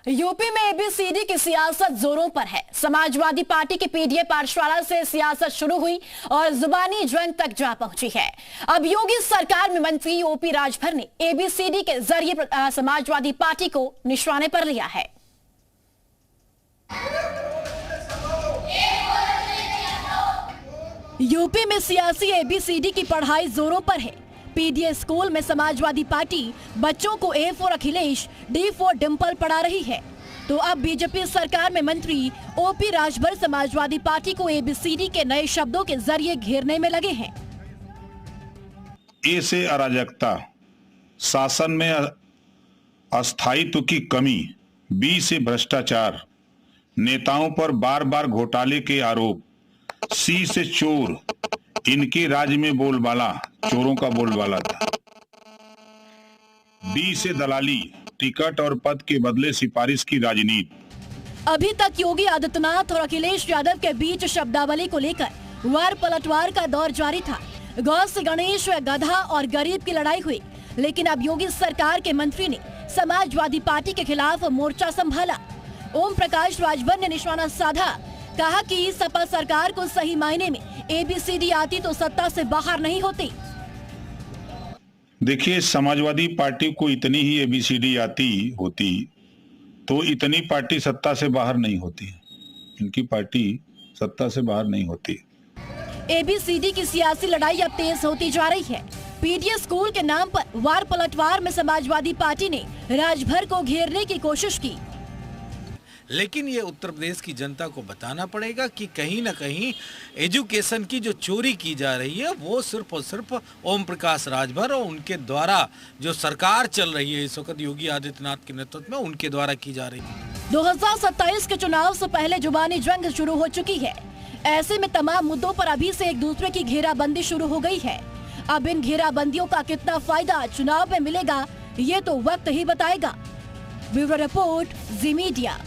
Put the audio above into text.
UP में ABCD की सियासत जोरों पर है। समाजवादी पार्टी की पीडीए पाठशाला से सियासत शुरू हुई और जुबानी जंग तक जा पहुंची है। अब योगी सरकार में मंत्री ओपी राजभर ने एबीसीडी के जरिए समाजवादी पार्टी को निशाने पर लिया है। यूपी में सियासी एबीसीडी की पढ़ाई जोरों पर है। पीडीए स्कूल में समाजवादी पार्टी बच्चों को A for Akhilesh, D for Dimple पढ़ा रही है, तो अब बीजेपी सरकार में मंत्री ओपी राजभर समाजवादी पार्टी को एबीसीडी के नए शब्दों के जरिए घेरने में लगे हैं। ए से अराजकता, शासन में अस्थायित्व की कमी, बी से भ्रष्टाचार, नेताओं पर बार बार घोटाले के आरोप, सी से चोर, इनके राज्य में बोलबाला, चोरों का बोलबाला था, डी से दलाली, टिकट और पद के बदले सिफारिश की राजनीति। अभी तक योगी आदित्यनाथ और अखिलेश यादव के बीच शब्दावली को लेकर वार पलटवार का दौर जारी था। गौ से गणेश, गधा और गरीब की लड़ाई हुई, लेकिन अब योगी सरकार के मंत्री ने समाजवादी पार्टी के खिलाफ मोर्चा संभाला। ओम प्रकाश राजभर ने निशाना साधा, कहा कि सपा सरकार को सही मायने में एबीसीडी आती तो सत्ता से बाहर नहीं होती। देखिए, समाजवादी पार्टी को इतनी ही एबीसीडी आती होती तो इतनी पार्टी सत्ता से बाहर नहीं होती। इनकी पार्टी सत्ता से बाहर नहीं होती। एबीसीडी की सियासी लड़ाई अब तेज होती जा रही है। पीडीए स्कूल के नाम पर वार पलटवार में समाजवादी पार्टी ने राजभर को घेरने की कोशिश की, लेकिन ये उत्तर प्रदेश की जनता को बताना पड़ेगा कि कहीं ना कहीं एजुकेशन की जो चोरी की जा रही है वो सिर्फ और सिर्फ ओम प्रकाश राजभर और उनके द्वारा जो सरकार चल रही है इस वक्त योगी आदित्यनाथ के नेतृत्व में, उनके द्वारा की जा रही है। 2027 के चुनाव से पहले जुबानी जंग शुरू हो चुकी है। ऐसे में तमाम मुद्दों पर अभी से एक दूसरे की घेराबंदी शुरू हो गई है। अब इन घेराबंदियों का कितना फायदा चुनाव में मिलेगा, ये तो वक्त ही बताएगा। ब्यूरो रिपोर्ट, जी मीडिया।